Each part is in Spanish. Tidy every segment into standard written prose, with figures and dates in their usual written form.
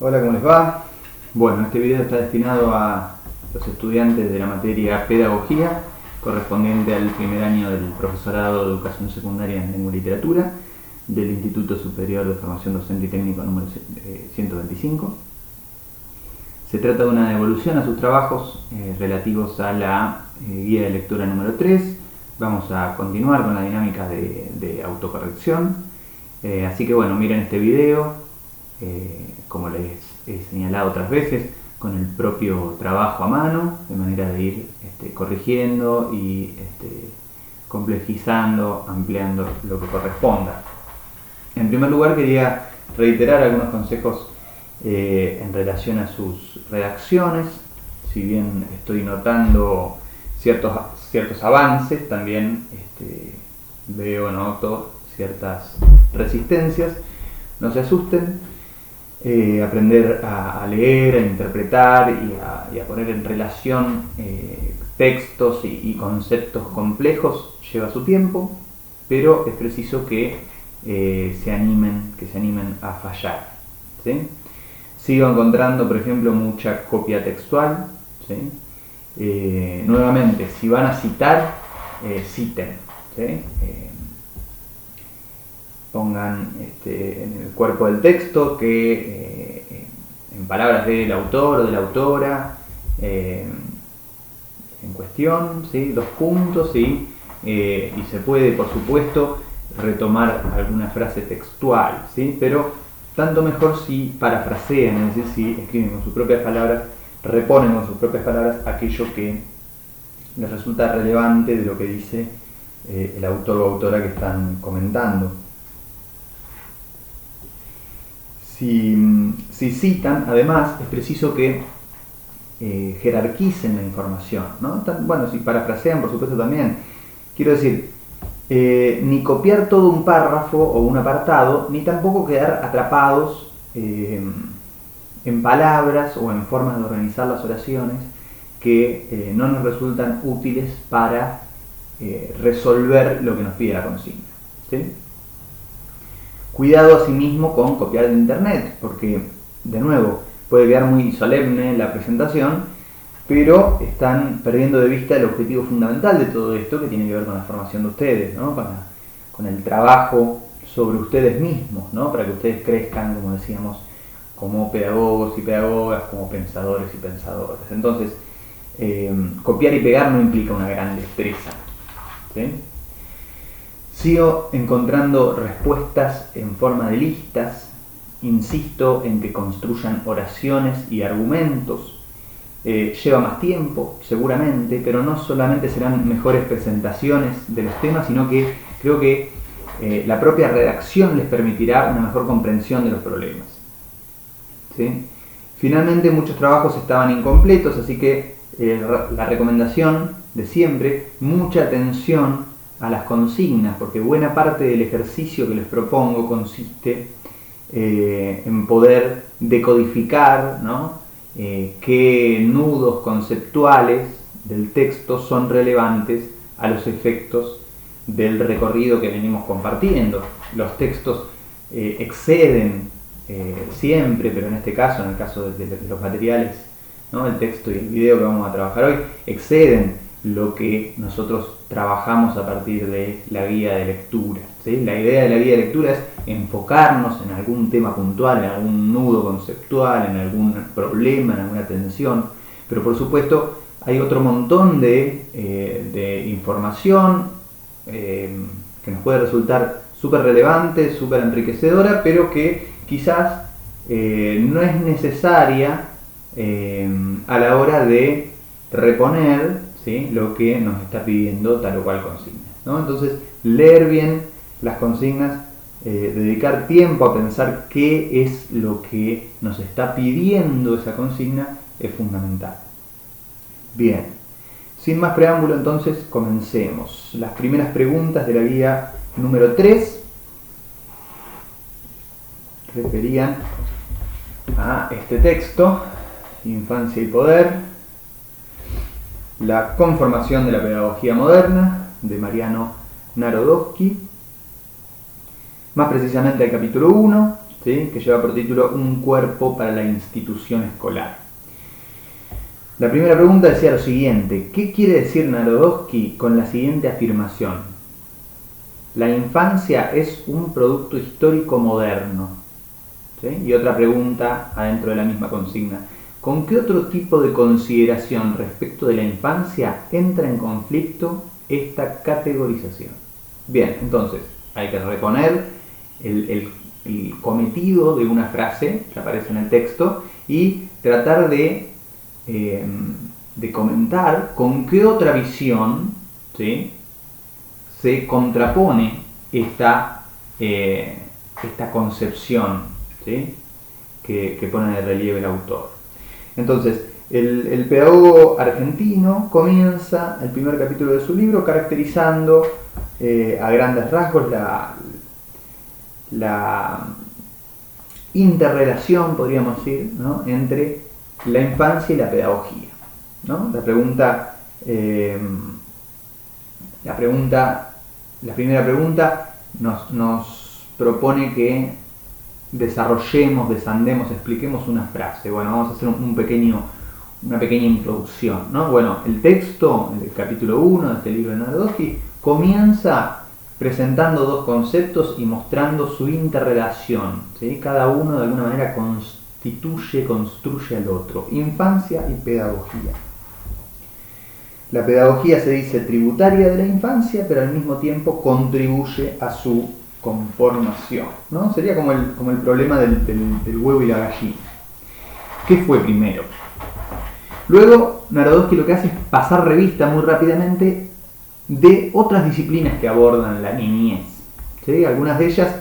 Hola, ¿cómo les va? Bueno, este video está destinado a los estudiantes de la materia Pedagogía, correspondiente al primer año del profesorado de Educación Secundaria en Lengua y Literatura del Instituto Superior de Formación Docente y Técnico número 125. Se trata de una devolución a sus trabajos relativos a la guía de lectura número 3. Vamos a continuar con la dinámica de autocorrección. Así que bueno, miren este video. Como les he señalado otras veces, con el propio trabajo a mano, de manera de ir corrigiendo y complejizando, ampliando lo que corresponda. En primer lugar, quería reiterar algunos consejos en relación a sus redacciones. Si bien estoy notando ciertos avances, también noto ciertas resistencias. No se asusten. Aprender a leer, a interpretar y a poner en relación textos y conceptos complejos lleva su tiempo, pero es preciso que se animen a fallar, ¿sí? Sigo encontrando, por ejemplo, mucha copia textual, ¿sí? Nuevamente, si van a citar, citen, ¿sí? Pongan en el cuerpo del texto que en palabras del autor o de la autora en cuestión, ¿sí? 2 puntos, ¿sí? Y se puede, por supuesto, retomar alguna frase textual, ¿sí? Pero tanto mejor si parafrasean, es decir, si escriben con sus propias palabras, reponen con sus propias palabras aquello que les resulta relevante de lo que dice el autor o autora que están comentando. Si citan, además, es preciso que jerarquicen la información, ¿no? Bueno, si parafrasean, por supuesto, también. Quiero decir, ni copiar todo un párrafo o un apartado, ni tampoco quedar atrapados en palabras o en formas de organizar las oraciones que no nos resultan útiles para resolver lo que nos pide la consigna, ¿sí? Cuidado asimismo con copiar de internet, porque, de nuevo, puede quedar muy solemne la presentación, pero están perdiendo de vista el objetivo fundamental de todo esto, que tiene que ver con la formación de ustedes, ¿no? Con el trabajo sobre ustedes mismos, ¿no? Para que ustedes crezcan, como decíamos, como pedagogos y pedagogas, como pensadores y pensadoras. Entonces, copiar y pegar no implica una gran destreza, ¿sí? Sigo encontrando respuestas en forma de listas. Insisto en que construyan oraciones y argumentos. Lleva más tiempo, seguramente, pero no solamente serán mejores presentaciones de los temas, sino que creo que la propia redacción les permitirá una mejor comprensión de los problemas, ¿sí? Finalmente, muchos trabajos estaban incompletos, así que la recomendación de siempre, mucha atención a las consignas, porque buena parte del ejercicio que les propongo consiste en poder decodificar, ¿no? Qué nudos conceptuales del texto son relevantes a los efectos del recorrido que venimos compartiendo. Los textos exceden siempre, pero en este caso, en el caso de los materiales, ¿no? El texto y el video que vamos a trabajar hoy, exceden lo que nosotros trabajamos a partir de la guía de lectura, ¿sí? La idea de la guía de lectura es enfocarnos en algún tema puntual, en algún nudo conceptual, en algún problema, en alguna tensión, pero por supuesto hay otro montón de información que nos puede resultar súper relevante, súper enriquecedora, pero que quizás no es necesaria a la hora de reponer, ¿sí? Lo que nos está pidiendo tal o cual consigna, ¿no? Entonces, leer bien las consignas, dedicar tiempo a pensar qué es lo que nos está pidiendo esa consigna es fundamental. Bien, sin más preámbulo, entonces comencemos. Las primeras preguntas de la guía número 3 referían a este texto, Infancia y Poder, la conformación de la pedagogía moderna, de Mariano Narodowski, más precisamente el capítulo 1, ¿sí?, que lleva por título Un cuerpo para la institución escolar. La primera pregunta decía lo siguiente: ¿qué quiere decir Narodowski con la siguiente afirmación? La infancia es un producto histórico moderno. ¿Sí? Y otra pregunta adentro de la misma consigna: ¿con qué otro tipo de consideración respecto de la infancia entra en conflicto esta categorización? Bien, entonces hay que reponer el cometido de una frase que aparece en el texto y tratar de comentar con qué otra visión, ¿sí?, se contrapone esta concepción, ¿sí?, que pone de relieve el autor. Entonces, el pedagogo argentino comienza el primer capítulo de su libro caracterizando a grandes rasgos la interrelación, podríamos decir, ¿no?, entre la infancia y la pedagogía, ¿no? La primera pregunta nos propone que desarrollemos, desandemos, expliquemos una frase. Bueno, vamos a hacer una pequeña introducción, ¿no? Bueno, el texto, el capítulo 1 de este libro de Narodowski, comienza presentando dos conceptos y mostrando su interrelación, ¿sí? Cada uno de alguna manera construye al otro: infancia y pedagogía. La pedagogía se dice tributaria de la infancia, pero al mismo tiempo contribuye a su conformación, ¿no? Sería como el problema del huevo y la gallina. ¿Qué fue primero? Luego, Narodowski lo que hace es pasar revista muy rápidamente de otras disciplinas que abordan la niñez, ¿sí? Algunas de ellas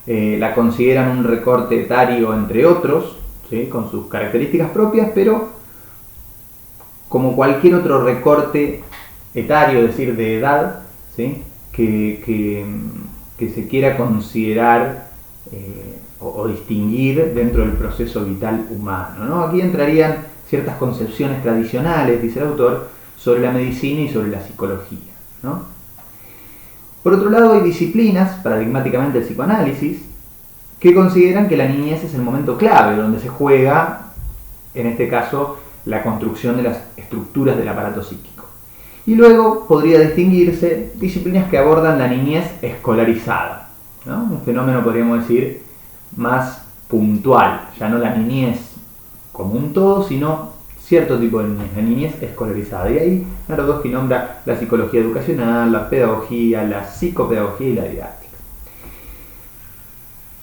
la consideran un recorte etario, entre otros, ¿sí?, con sus características propias, pero como cualquier otro recorte etario, es decir, de edad, ¿sí?, que se quiera considerar o distinguir dentro del proceso vital humano, ¿no? Aquí entrarían ciertas concepciones tradicionales, dice el autor, sobre la medicina y sobre la psicología, ¿no? Por otro lado, hay disciplinas, paradigmáticamente el psicoanálisis, que consideran que la niñez es el momento clave, donde se juega, en este caso, la construcción de las estructuras del aparato psíquico. Y luego podría distinguirse disciplinas que abordan la niñez escolarizada, ¿no? Un fenómeno, podríamos decir, más puntual, ya no la niñez como un todo, sino cierto tipo de niñez, la niñez escolarizada. Y ahí Narodowski nombra la psicología educacional, la pedagogía, la psicopedagogía y la didáctica.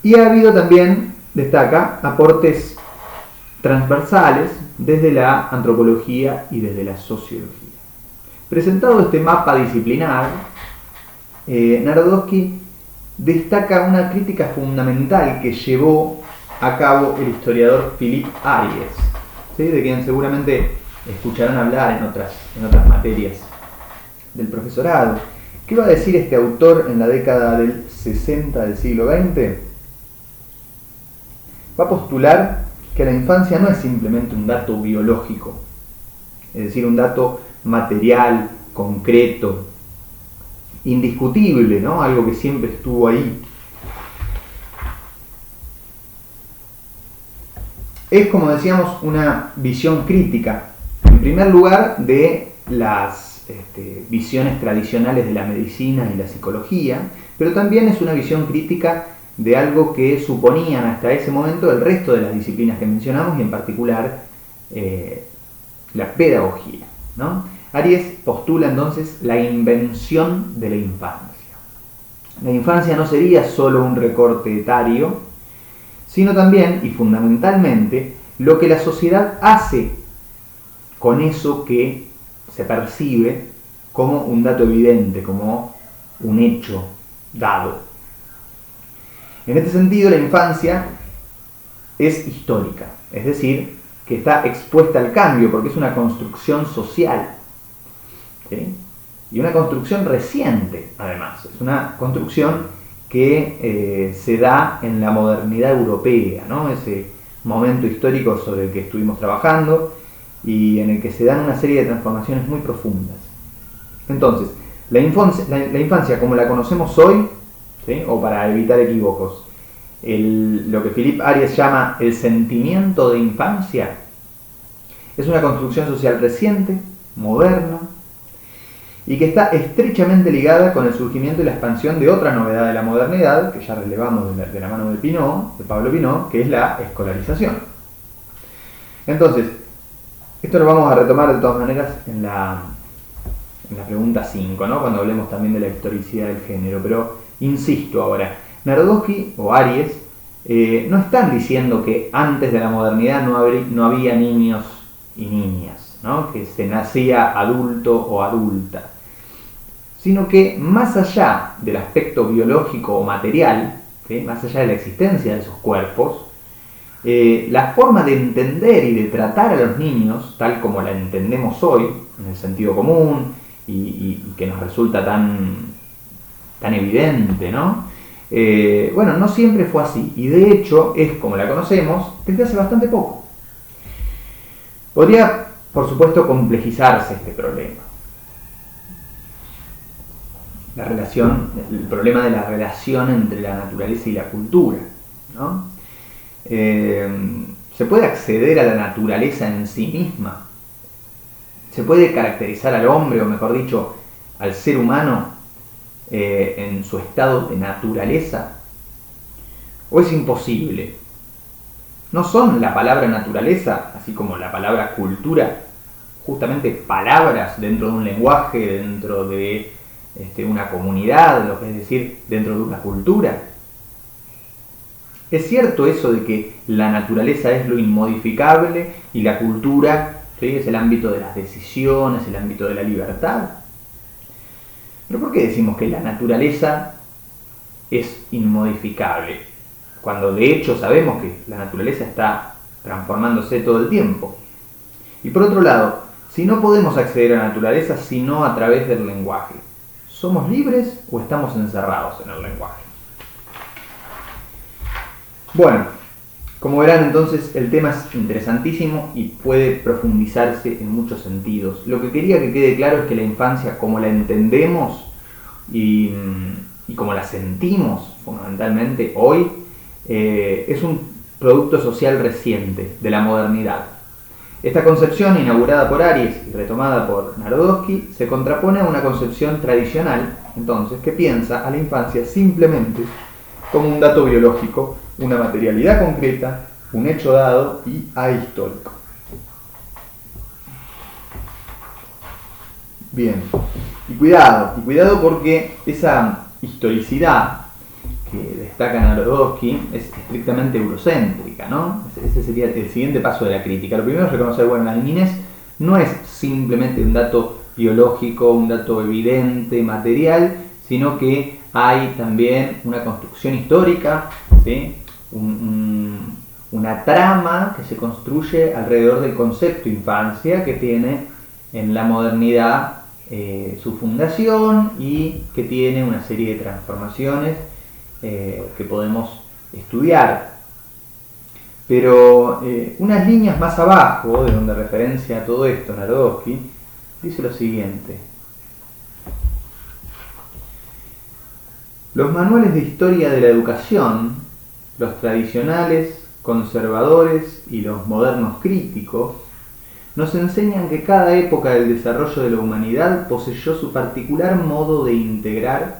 Y ha habido también, destaca, aportes transversales desde la antropología y desde la sociología. Presentado este mapa disciplinar, Narodowski destaca una crítica fundamental que llevó a cabo el historiador Philippe Ariès, ¿sí?, de quien seguramente escucharán hablar en otras materias del profesorado. ¿Qué va a decir este autor en la década del 60 del siglo XX? Va a postular que la infancia no es simplemente un dato biológico, es decir, un dato material, concreto, indiscutible, ¿no?, algo que siempre estuvo ahí. Es, como decíamos, una visión crítica, en primer lugar, de las visiones tradicionales de la medicina y la psicología, pero también es una visión crítica de algo que suponían hasta ese momento el resto de las disciplinas que mencionamos, y en particular la pedagogía, ¿no? Ariès postula entonces la invención de la infancia. La infancia no sería solo un recorte etario, sino también y fundamentalmente lo que la sociedad hace con eso que se percibe como un dato evidente, como un hecho dado. En este sentido, la infancia es histórica, es decir, que está expuesta al cambio porque es una construcción social, ¿sí?, y una construcción reciente, además. Es una construcción que se da en la modernidad europea, ¿no?, ese momento histórico sobre el que estuvimos trabajando y en el que se dan una serie de transformaciones muy profundas. Entonces, la infancia como la conocemos hoy, ¿sí?, o para evitar equívocos, lo que Philippe Ariès llama el sentimiento de infancia, es una construcción social reciente, moderna, y que está estrechamente ligada con el surgimiento y la expansión de otra novedad de la modernidad, que ya relevamos de la mano de Pinot, de Pablo Pinot, que es la escolarización. Entonces, esto lo vamos a retomar de todas maneras en la pregunta 5, ¿no? Cuando hablemos también de la historicidad del género, pero insisto ahora, Narodowski o Ariès no están diciendo que antes de la modernidad no había niños y niñas, ¿no? Que se nacía adulto o adulta, sino que más allá del aspecto biológico o material, ¿sí? Más allá de la existencia de esos cuerpos, la forma de entender y de tratar a los niños, tal como la entendemos hoy, en el sentido común, y que nos resulta tan evidente, ¿no? Bueno, no siempre fue así, y de hecho es como la conocemos desde hace bastante poco. Podría, por supuesto, complejizarse este problema. El problema de la relación entre la naturaleza y la cultura, ¿no? Se puede acceder a la naturaleza en sí misma. Se puede caracterizar al hombre, o mejor dicho, al ser humano, en su estado de naturaleza. ¿O es imposible? ¿No son la palabra naturaleza, así como la palabra cultura, justamente palabras dentro de un lenguaje, dentro de una comunidad, lo que es decir, dentro de una cultura? ¿Es cierto eso de que la naturaleza es lo inmodificable y la cultura, ¿sí?, es el ámbito de las decisiones, el ámbito de la libertad? ¿Pero por qué decimos que la naturaleza es inmodificable, cuando de hecho sabemos que la naturaleza está transformándose todo el tiempo? Y por otro lado, si no podemos acceder a la naturaleza sino a través del lenguaje, ¿somos libres o estamos encerrados en el lenguaje? Bueno, como verán entonces el tema es interesantísimo y puede profundizarse en muchos sentidos. Lo que quería que quede claro es que la infancia, como la entendemos y como la sentimos fundamentalmente hoy, es un producto social reciente de la modernidad. Esta concepción, inaugurada por Ariès y retomada por Narodowski, se contrapone a una concepción tradicional, entonces, que piensa a la infancia simplemente como un dato biológico, una materialidad concreta, un hecho dado y ahistórico. Bien, y cuidado porque esa historicidad que destaca Narodowski es estrictamente eurocéntrica, ¿no? Ese sería el siguiente paso de la crítica. Lo primero es reconocer, bueno, la niñez no es simplemente un dato biológico, un dato evidente, material, sino que hay también una construcción histórica, ¿sí? Una trama que se construye alrededor del concepto infancia, que tiene en la modernidad su fundación y que tiene una serie de transformaciones que podemos estudiar. Pero unas líneas más abajo, de donde referencia a todo esto Narodowski, dice lo siguiente: los manuales de historia de la educación, los tradicionales, conservadores y los modernos críticos, nos enseñan que cada época del desarrollo de la humanidad poseyó su particular modo de integrar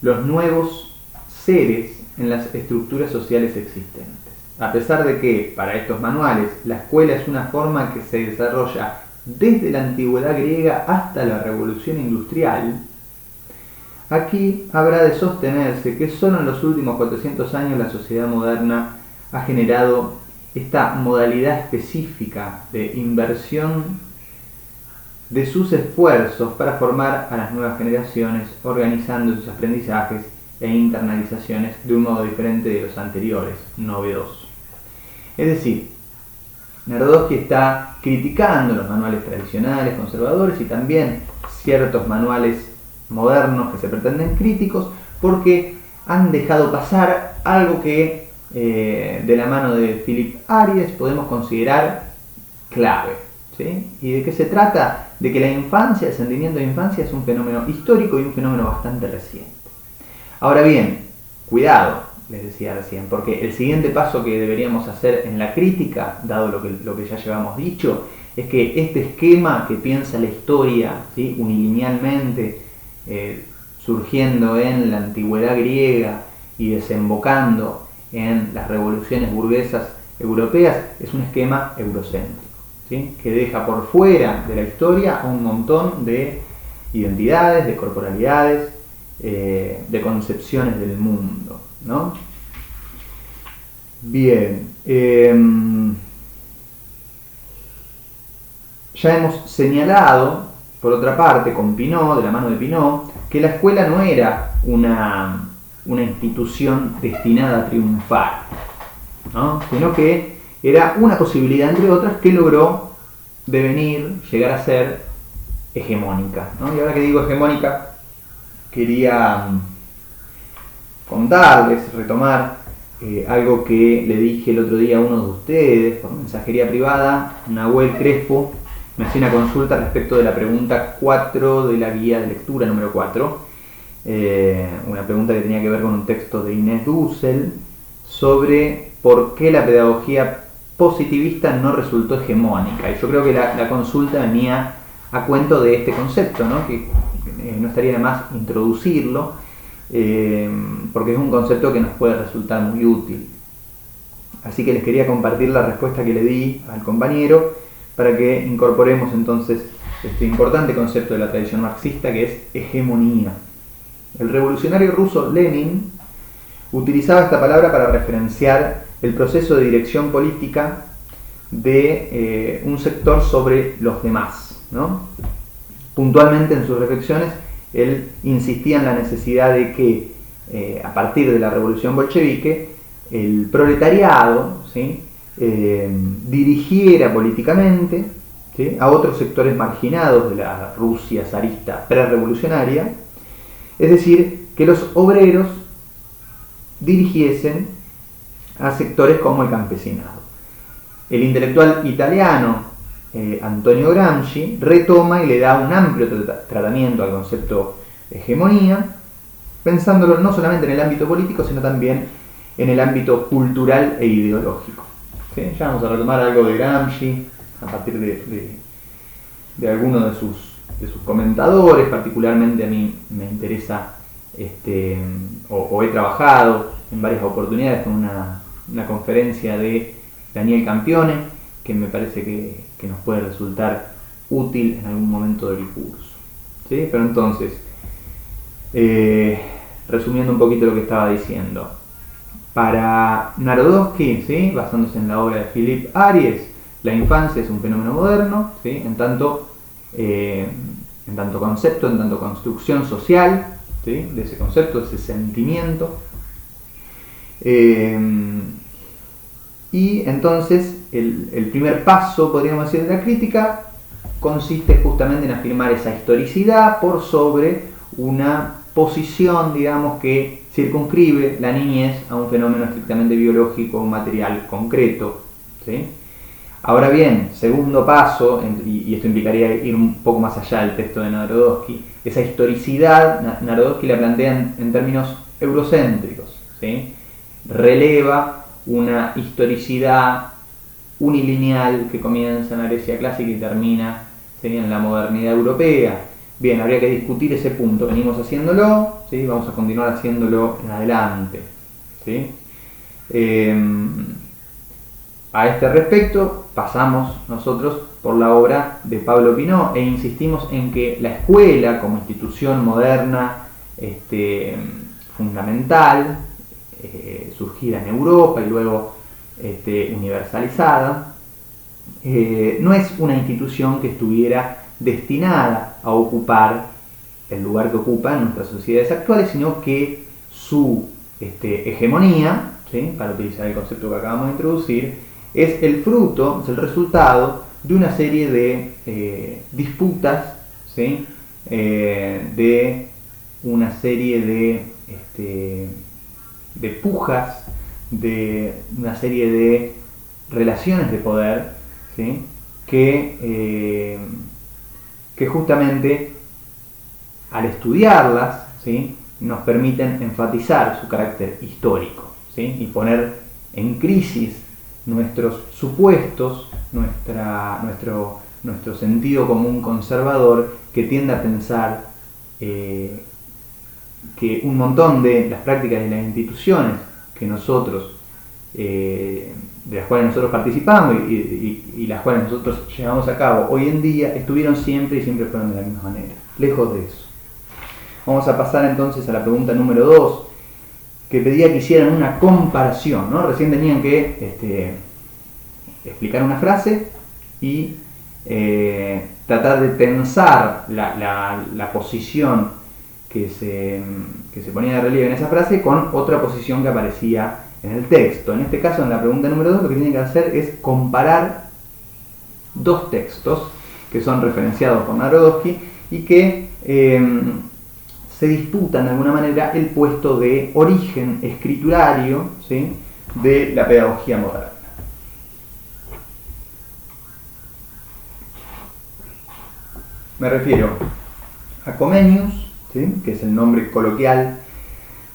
los nuevos seres en las estructuras sociales existentes. A pesar de que, para estos manuales, la escuela es una forma que se desarrolla desde la antigüedad griega hasta la revolución industrial, aquí habrá de sostenerse que solo en los últimos 400 años la sociedad moderna ha generado esta modalidad específica de inversión de sus esfuerzos para formar a las nuevas generaciones, organizando sus aprendizajes e internalizaciones de un modo diferente de los anteriores, novedoso. Es decir, Narodowski está criticando los manuales tradicionales, conservadores y también ciertos manuales modernos que se pretenden críticos, porque han dejado pasar algo que de la mano de Philippe Ariès podemos considerar clave, ¿sí? ¿Y de qué se trata? De que la infancia, el sentimiento de infancia es un fenómeno histórico y un fenómeno bastante reciente. Ahora bien, cuidado, les decía recién, porque el siguiente paso que deberíamos hacer en la crítica, dado lo que ya llevamos dicho, es que este esquema que piensa la historia, ¿sí?, unilinealmente, surgiendo en la antigüedad griega y desembocando en las revoluciones burguesas europeas, es un esquema eurocéntrico, ¿sí?, que deja por fuera de la historia a un montón de identidades, de corporalidades, de concepciones del mundo, ¿no? Bien, ya hemos señalado, por otra parte, con Pinot, de la mano de Pinot, que la escuela no era una institución destinada a triunfar, ¿no?, sino que era una posibilidad, entre otras, que logró devenir, llegar a ser hegemónica, ¿no? Y ahora que digo hegemónica, quería contarles, retomar algo que le dije el otro día a uno de ustedes por mensajería privada. Nahuel Crespo me hacía una consulta respecto de la pregunta 4 de la guía de lectura número 4, una pregunta que tenía que ver con un texto de Inés Dussel sobre por qué la pedagogía positivista no resultó hegemónica. Y yo creo que la consulta venía a cuento de este concepto, ¿no?, que no estaría de más introducirlo, porque es un concepto que nos puede resultar muy útil. Así que les quería compartir la respuesta que le di al compañero para que incorporemos entonces este importante concepto de la tradición marxista, que es hegemonía. El revolucionario ruso Lenin utilizaba esta palabra para referenciar el proceso de dirección política de un sector sobre los demás, ¿no? Puntualmente en sus reflexiones, él insistía en la necesidad de que, a partir de la revolución bolchevique, el proletariado, ¿sí?, dirigiera políticamente, ¿sí?, a otros sectores marginados de la Rusia zarista prerevolucionaria, es decir, que los obreros dirigiesen a sectores como el campesinado. El intelectual italiano Antonio Gramsci retoma y le da un amplio tratamiento al concepto hegemonía, pensándolo no solamente en el ámbito político, sino también en el ámbito cultural e ideológico. ¿Sí? Ya vamos a retomar algo de Gramsci a partir de algunos de sus comentadores. Particularmente a mí me interesa, o he trabajado en varias oportunidades con una conferencia de Daniel Campione, que me parece que nos puede resultar útil en algún momento del curso. ¿Sí? Pero entonces, resumiendo un poquito lo que estaba diciendo, para Narodowski, ¿sí?, basándose en la obra de Philippe Ariès, la infancia es un fenómeno moderno, ¿sí?, en tanto concepto, en tanto construcción social, ¿sí?, de ese concepto, de ese sentimiento. Y entonces el primer paso, podríamos decir, de la crítica consiste justamente en afirmar esa historicidad por sobre una posición, digamos, que circunscribe la niñez a un fenómeno estrictamente biológico, material, concreto, ¿sí? Ahora bien, segundo paso, y esto implicaría ir un poco más allá del texto de Narodowski, esa historicidad Narodowski la plantea en términos eurocéntricos, ¿sí? Releva una historicidad unilineal que comienza en la Grecia clásica y termina, ¿sí?, en la modernidad europea. Bien, habría que discutir ese punto. Venimos haciéndolo, ¿sí?, vamos a continuar haciéndolo en adelante, ¿sí? A este respecto, pasamos nosotros por la obra de Pablo Pinot e insistimos en que la escuela, como institución moderna, fundamental, surgida en Europa y luego universalizada, no es una institución que estuviera destinada a ocupar el lugar que ocupa en nuestras sociedades actuales, sino que su hegemonía, ¿sí?, para utilizar el concepto que acabamos de introducir, es el fruto, es el resultado de una serie de disputas, ¿sí?, de una serie de pujas, de una serie de relaciones de poder, ¿sí?, que justamente al estudiarlas, ¿sí?, nos permiten enfatizar su carácter histórico. ¿sí? Y poner en crisis nuestros supuestos, nuestro sentido común conservador, que tiende a pensar que un montón de las prácticas de las instituciones que nosotros, de las cuales nosotros participamos y las cuales nosotros llevamos a cabo hoy en día, estuvieron siempre y siempre fueron de la misma manera, lejos de eso. Vamos a pasar entonces a la pregunta número 2, que pedía que hicieran una comparación, ¿no? Recién tenían que explicar una frase y tratar de pensar la posición que se ponía de relieve en esa frase con otra posición que aparecía en el texto. En este caso, en la pregunta número 2, lo que tienen que hacer es comparar dos textos que son referenciados por Narodowski y que se disputan de alguna manera el puesto de origen escriturario, ¿sí?, de la pedagogía moderna. Me refiero a Comenius, ¿sí?, que es el nombre coloquial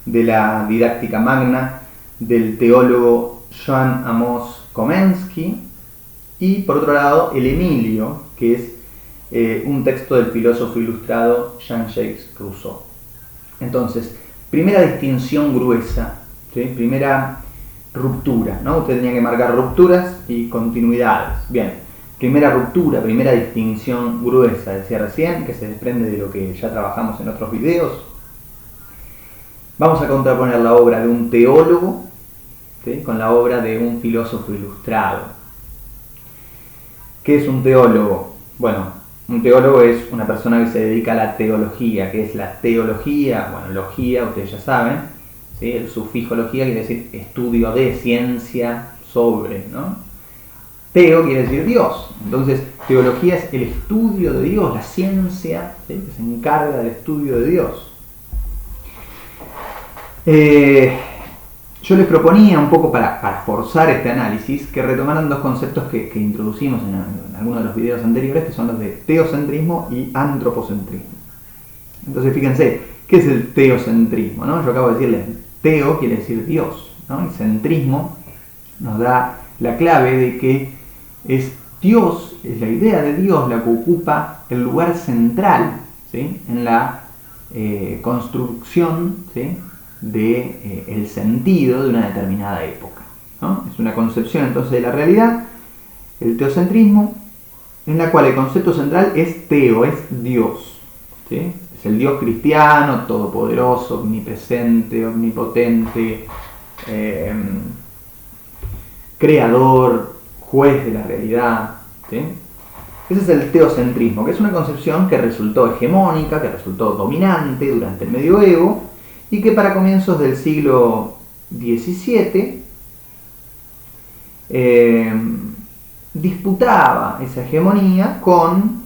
de la didáctica magna del teólogo Jan Amos Komensky, y por otro lado el Emilio, que es un texto del filósofo ilustrado Jean-Jacques Rousseau. Entonces, primera distinción gruesa, ¿sí?, primera ruptura, ¿no? Usted tenía que marcar rupturas y continuidades. Bien, primera ruptura, primera distinción gruesa, decía recién, que se desprende de lo que ya trabajamos en otros videos. Vamos a contraponer la obra de un teólogo, ¿sí?, con la obra de un filósofo ilustrado. ¿Qué es un teólogo? Bueno, un teólogo es una persona que se dedica a la teología. ¿Qué es la teología? Bueno, logía, ustedes ya saben, ¿sí?, el sufijo logía quiere decir estudio de, ciencia sobre, ¿no? Teo quiere decir Dios. Entonces, teología es el estudio de Dios, la ciencia, ¿sí?, que se encarga del estudio de Dios. Yo les proponía un poco para forzar este análisis que retomaran dos conceptos que introducimos en algunos de los videos anteriores, que son los de teocentrismo y antropocentrismo. Entonces fíjense, ¿qué es el teocentrismo, ¿no? Yo acabo de decirles, teo quiere decir Dios, ¿no? Y centrismo nos da la clave de que es Dios, es la idea de Dios la que ocupa el lugar central, ¿sí?, en la construcción, ¿sí?, el sentido de una determinada época, ¿no? Es una concepción entonces de la realidad, el teocentrismo, en la cual el concepto central es teo, es Dios, ¿sí? Es el Dios cristiano, todopoderoso, omnipresente, omnipotente, creador, juez de la realidad, ¿sí? Ese es el teocentrismo, que es una concepción que resultó hegemónica, que resultó dominante durante el medioevo, y que para comienzos del siglo XVII disputaba esa hegemonía con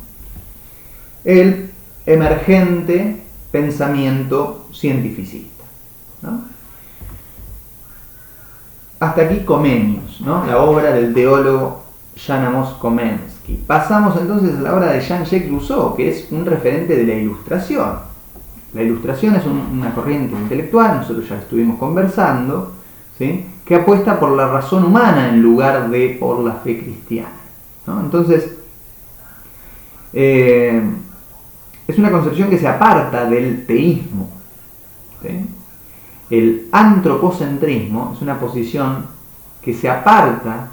el emergente pensamiento cientificista, ¿no? Hasta aquí Comenius, ¿no?, la obra del teólogo Jan Amos Komensky. Pasamos entonces a la obra de Jean-Jacques Rousseau, que es un referente de la Ilustración. La Ilustración es una corriente intelectual, nosotros ya estuvimos conversando, ¿sí?, que apuesta por la razón humana en lugar de por la fe cristiana, ¿no? Entonces, es una concepción que se aparta del teísmo, ¿sí? El antropocentrismo es una posición que se aparta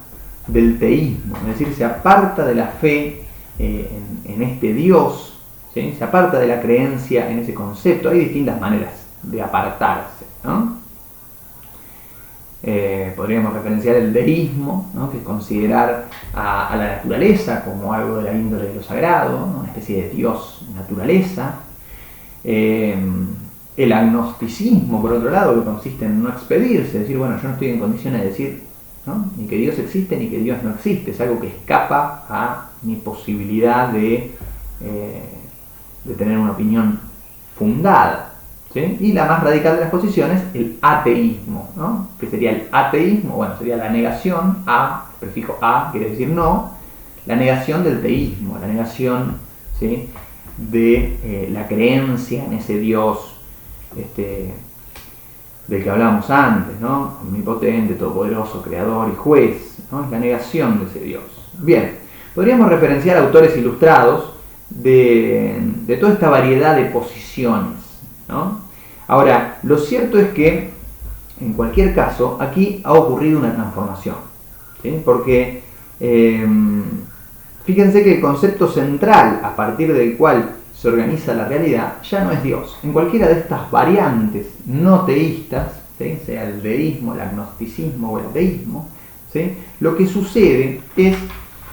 del teísmo, es decir, se aparta de la fe en este Dios, ¿sí?, se aparta de la creencia en ese concepto. Hay distintas maneras de apartarse, ¿no? Podríamos referenciar el deísmo, ¿no?, que es considerar a la naturaleza como algo de la índole de lo sagrado, ¿no?, una especie de Dios naturaleza. El agnosticismo, por otro lado, que consiste en no expedirse, decir, bueno, yo no estoy en condiciones de decir, ¿no?, ni que Dios existe ni que Dios no existe, es algo que escapa a mi posibilidad de tener una opinión fundada, ¿sí? Y la más radical de las posiciones, el ateísmo, ¿no?, que sería el ateísmo, bueno, sería la negación, el prefijo a quiere decir no, la negación del teísmo, la negación, ¿sí?, de la creencia en ese Dios del que hablábamos antes, ¿no? Omnipotente, todopoderoso, creador y juez, ¿no? Es la negación de ese Dios. Bien, podríamos referenciar autores ilustrados de toda esta variedad de posiciones, ¿no? Ahora, lo cierto es que, en cualquier caso, aquí ha ocurrido una transformación, ¿sí? Porque fíjense que el concepto central a partir del cual se organiza la realidad ya no es Dios. En cualquiera de estas variantes no teístas, ¿sí? Sea el deísmo, el agnosticismo o el deísmo, ¿sí? Lo que sucede es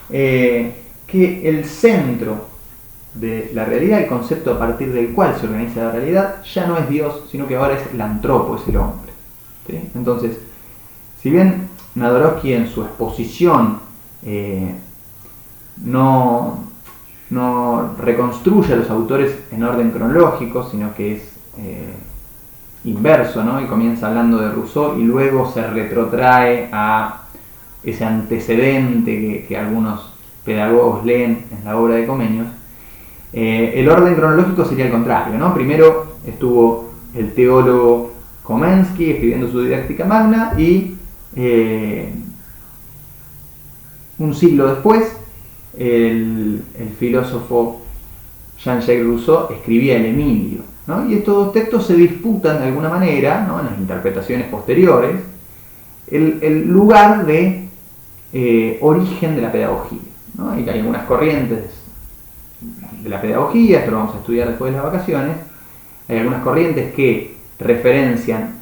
que el centro de la realidad, el concepto a partir del cual se organiza la realidad, ya no es Dios, sino que ahora es el antropo, es el hombre, ¿sí? Entonces, si bien Jodorowsky en su exposición no reconstruye a los autores en orden cronológico, sino que es inverso, ¿no? Y comienza hablando de Rousseau y luego se retrotrae a ese antecedente que algunos pedagogos leen en la obra de Comenius. El orden cronológico sería el contrario, ¿no? Primero estuvo el teólogo Komensky escribiendo su Didáctica Magna y un siglo después el filósofo Jean-Jacques Rousseau escribía el Emilio, ¿no? Y estos dos textos se disputan de alguna manera, ¿no? En las interpretaciones posteriores el lugar de origen de la pedagogía, ¿no? Y hay algunas corrientes de la pedagogía, esto lo vamos a estudiar después de las vacaciones. Hay algunas corrientes que referencian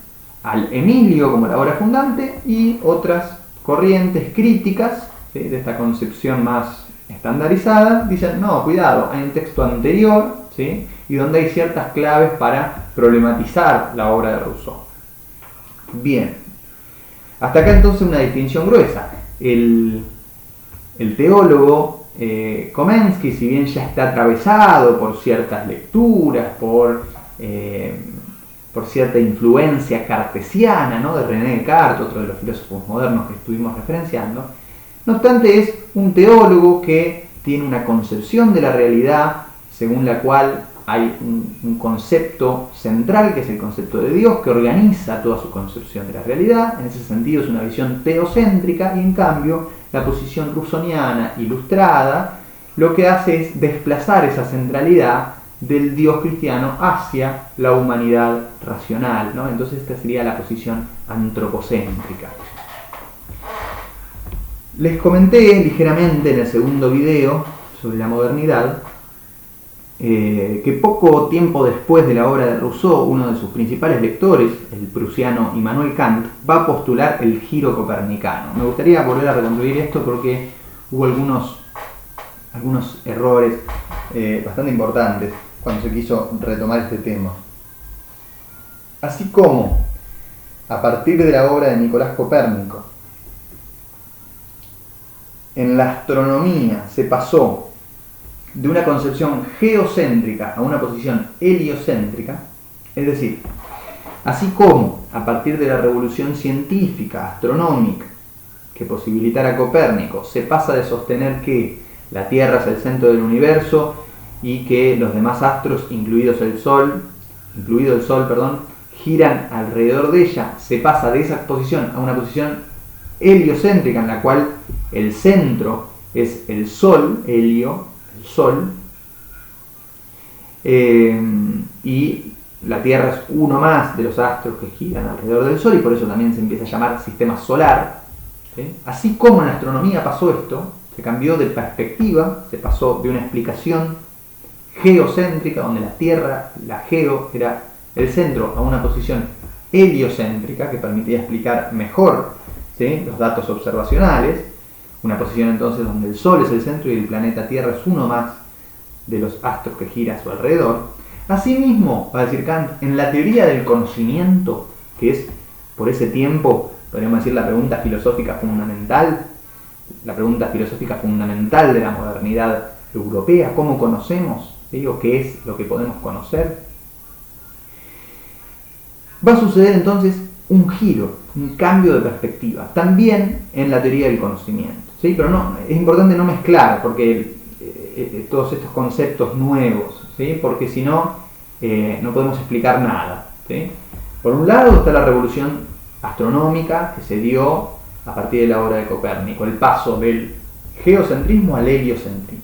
al Emilio como la obra fundante y otras corrientes críticas, ¿sí? De esta concepción más estandarizada, dicen, no, cuidado, hay un texto anterior, ¿sí? Y donde hay ciertas claves para problematizar la obra de Rousseau. Bien, hasta acá entonces una distinción gruesa. El teólogo Komensky, si bien ya está atravesado por ciertas lecturas, por cierta influencia cartesiana, ¿no? De René Descartes, otro de los filósofos modernos que estuvimos referenciando, no obstante es un teólogo que tiene una concepción de la realidad según la cual hay un concepto central, que es el concepto de Dios, que organiza toda su concepción de la realidad. En ese sentido es una visión teocéntrica, y en cambio la posición russoniana ilustrada lo que hace es desplazar esa centralidad del Dios cristiano hacia la humanidad racional, ¿no? Entonces esta sería la posición antropocéntrica. Les comenté ligeramente en el segundo video sobre la modernidad que poco tiempo después de la obra de Rousseau, uno de sus principales lectores, el prusiano Immanuel Kant, va a postular el giro copernicano. Me gustaría volver a reconstruir esto porque hubo algunos errores bastante importantes cuando se quiso retomar este tema. Así como a partir de la obra de Nicolás Copérnico, en la astronomía se pasó de una concepción geocéntrica a una posición heliocéntrica, es decir, así como a partir de la revolución científica, astronómica, que posibilitara a Copérnico, se pasa de sostener que la Tierra es el centro del universo y que los demás astros, incluido el Sol, giran alrededor de ella, se pasa de esa posición a una posición heliocéntrica en la cual el centro es el Sol, helio, el Sol, y la Tierra es uno más de los astros que giran alrededor del Sol, y por eso también se empieza a llamar sistema solar, ¿sí? Así como en la astronomía pasó esto, se cambió de perspectiva, se pasó de una explicación geocéntrica, donde la Tierra, la geo, era el centro, a una posición heliocéntrica que permitía explicar mejor, ¿sí? Los datos observacionales, una posición entonces donde el Sol es el centro y el planeta Tierra es uno más de los astros que gira a su alrededor. Asimismo, va a decir Kant, en la teoría del conocimiento, que es por ese tiempo, podríamos decir, la pregunta filosófica fundamental de la modernidad europea, ¿cómo conocemos? ¿Sí? ¿O qué es lo que podemos conocer? Va a suceder entonces un giro, un cambio de perspectiva, también en la teoría del conocimiento, ¿sí? Pero no, es importante no mezclar, porque todos estos conceptos nuevos, ¿sí? Porque si no, no podemos explicar nada, ¿sí? Por un lado está la revolución astronómica que se dio a partir de la obra de Copérnico, el paso del geocentrismo al heliocentrismo.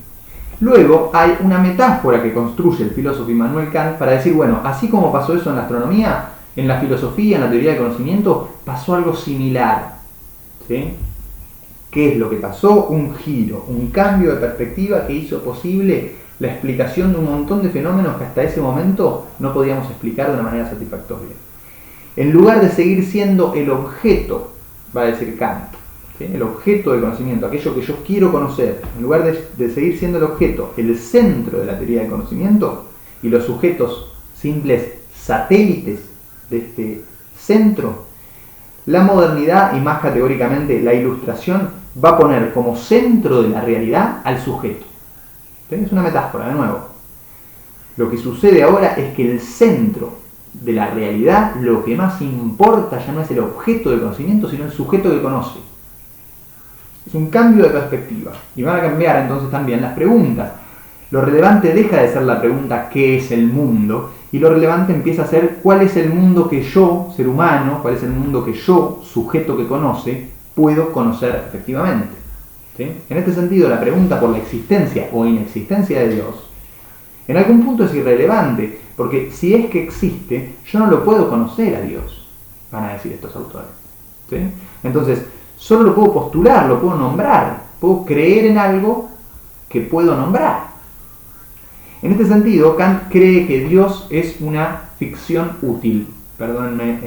Luego hay una metáfora que construye el filósofo Immanuel Kant para decir, bueno, así como pasó eso en la astronomía, en la filosofía, en la teoría del conocimiento, pasó algo similar. ¿Sí? ¿Qué es lo que pasó? Un giro, un cambio de perspectiva que hizo posible la explicación de un montón de fenómenos que hasta ese momento no podíamos explicar de una manera satisfactoria. En lugar de seguir siendo el objeto, va a decir Kant, ¿sí? El objeto del conocimiento, aquello que yo quiero conocer, en lugar de seguir siendo el objeto, el centro de la teoría del conocimiento, y los sujetos simples satélites de este centro, la modernidad y más categóricamente la ilustración va a poner como centro de la realidad al sujeto. ¿Sí? Es una metáfora, de nuevo. Lo que sucede ahora es que el centro de la realidad, lo que más importa ya no es el objeto del conocimiento, sino el sujeto que conoce. Es un cambio de perspectiva. Y van a cambiar entonces también las preguntas. Lo relevante deja de ser la pregunta ¿qué es el mundo? Y lo relevante empieza a ser ¿cuál es el mundo que yo, ser humano, cuál es el mundo que yo, sujeto que conoce, puedo conocer efectivamente? ¿Sí? En este sentido, la pregunta por la existencia o inexistencia de Dios, en algún punto es irrelevante, porque si es que existe, yo no lo puedo conocer a Dios, van a decir estos autores. ¿Sí? Entonces, solo lo puedo postular, lo puedo nombrar, puedo creer en algo que puedo nombrar. En este sentido, Kant cree que Dios es una ficción útil, perdónenme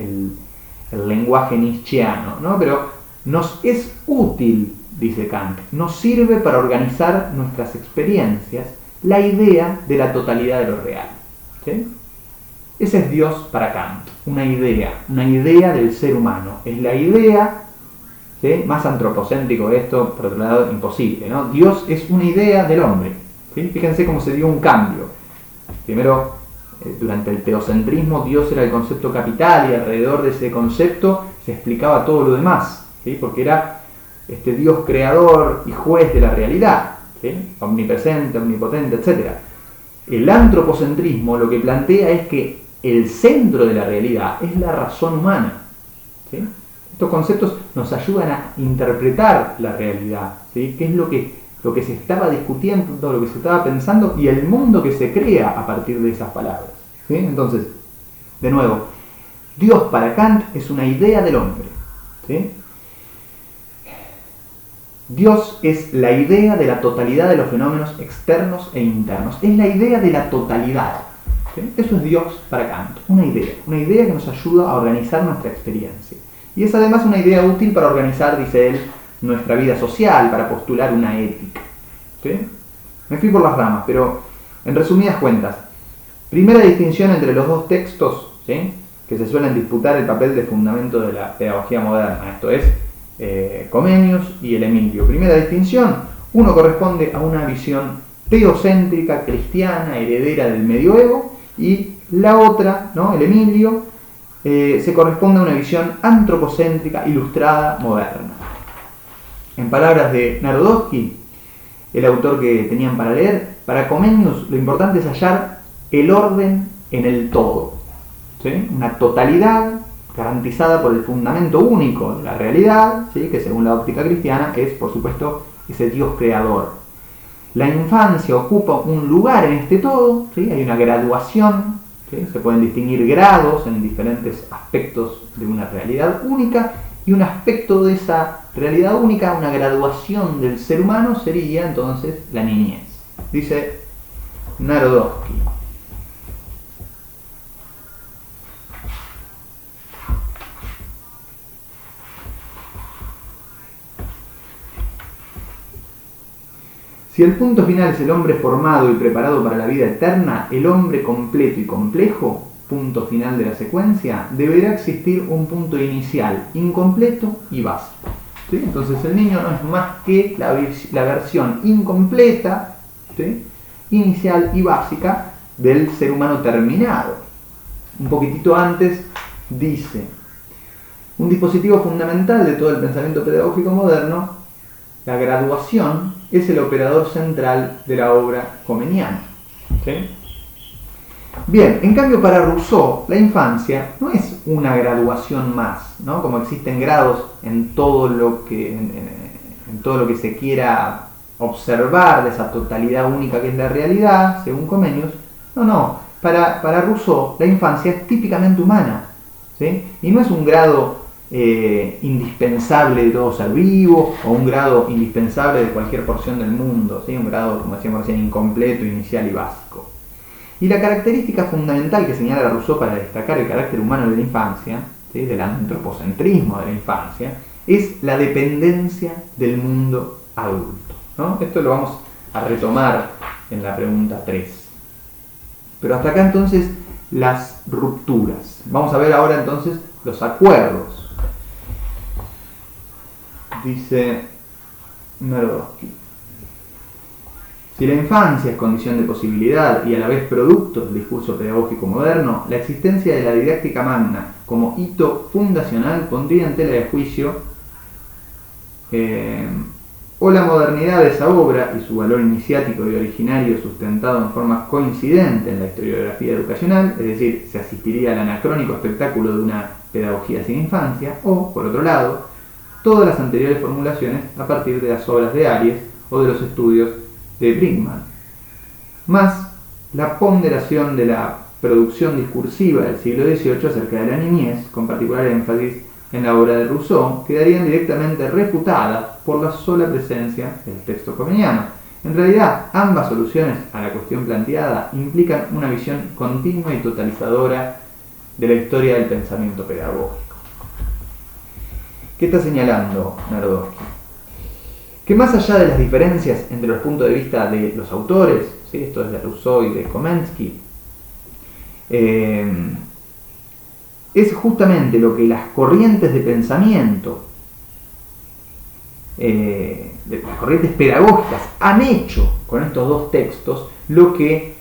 el lenguaje nietzscheano, ¿no? Pero nos es útil, dice Kant, nos sirve para organizar nuestras experiencias, la idea de la totalidad de lo real. ¿Sí? Ese es Dios para Kant, una idea del ser humano. Es la idea, ¿sí? Más antropocéntrico esto, por otro lado, imposible, ¿no? Dios es una idea del hombre. ¿Sí? Fíjense cómo se dio un cambio. Primero, durante el teocentrismo, Dios era el concepto capital y alrededor de ese concepto se explicaba todo lo demás, ¿sí? Porque era este Dios creador y juez de la realidad, ¿sí? Omnipresente, omnipotente, etc. El antropocentrismo lo que plantea es que el centro de la realidad es la razón humana. ¿Sí? Estos conceptos nos ayudan a interpretar la realidad, ¿sí? ¿Qué es lo que se estaba discutiendo, lo que se estaba pensando y el mundo que se crea a partir de esas palabras? ¿Sí? Entonces, de nuevo, Dios para Kant es una idea del hombre. ¿Sí? Dios es la idea de la totalidad de los fenómenos externos e internos. Es la idea de la totalidad. ¿Sí? Eso es Dios para Kant, una idea que nos ayuda a organizar nuestra experiencia. Y es además una idea útil para organizar, dice él, nuestra vida social, para postular una ética. ¿Sí? Me fui por las ramas, pero en resumidas cuentas, primera distinción entre los dos textos, ¿sí? Que se suelen disputar el papel de fundamento de la pedagogía moderna, esto es, Comenius y el Emilio. Primera distinción, uno corresponde a una visión teocéntrica, cristiana, heredera del medioevo, y la otra, ¿no? El Emilio, se corresponde a una visión antropocéntrica, ilustrada, moderna. En palabras de Narodowski, el autor que tenían para leer, para Comenius lo importante es hallar el orden en el todo, ¿sí? Una totalidad garantizada por el fundamento único de la realidad, ¿sí? Que según la óptica cristiana es, por supuesto, ese Dios creador. La infancia ocupa un lugar en este todo, ¿sí? Hay una graduación, ¿sí? Se pueden distinguir grados en diferentes aspectos de una realidad única, y un aspecto de esa realidad única, una graduación del ser humano, sería entonces la niñez. Dice Narodowski. Si el punto final es el hombre formado y preparado para la vida eterna, el hombre completo y complejo, punto final de la secuencia, deberá existir un punto inicial, incompleto y básico. ¿Sí? Entonces el niño no es más que la versión incompleta, ¿sí? Inicial y básica del ser humano terminado. Un poquitito antes dice, un dispositivo fundamental de todo el pensamiento pedagógico moderno, la graduación, es el operador central de la obra comeniana. ¿Sí? Bien, en cambio para Rousseau, la infancia no es una graduación más, ¿no? Como existen grados en todo lo que, en todo lo que se quiera observar de esa totalidad única que es la realidad, según Comenius. No, para Rousseau la infancia es típicamente humana, ¿sí? Y no es un grado indispensable de todo ser vivo o un grado indispensable de cualquier porción del mundo, ¿sí? Un grado, como decíamos recién, incompleto, inicial y básico. Y la característica fundamental que señala Rousseau para destacar el carácter humano de la infancia, ¿sí? Del antropocentrismo de la infancia, es la dependencia del mundo adulto, ¿no? Esto lo vamos a retomar en la pregunta 3. Pero hasta acá entonces las rupturas. Vamos a ver ahora entonces los acuerdos. Dice Narodowski: si la infancia es condición de posibilidad y a la vez producto del discurso pedagógico moderno, la existencia de la didáctica magna como hito fundacional pondría en tela de juicio o la modernidad de esa obra y su valor iniciático y originario sustentado en forma coincidente en la historiografía educacional, es decir, se asistiría al anacrónico espectáculo de una pedagogía sin infancia, o, por otro lado, todas las anteriores formulaciones a partir de las obras de Aries o de los estudios de Brinkmann, más la ponderación de la producción discursiva del siglo XVIII acerca de la niñez, con particular énfasis en la obra de Rousseau, quedarían directamente refutadas por la sola presencia del texto comeniano. En realidad, ambas soluciones a la cuestión planteada implican una visión continua y totalizadora de la historia del pensamiento pedagógico. ¿Qué está señalando Narodowski? Que más allá de las diferencias entre los puntos de vista de los autores, ¿sí? Esto es de Rousseau y de Komensky, es justamente lo que las corrientes de pensamiento, las corrientes pedagógicas han hecho con estos dos textos, lo que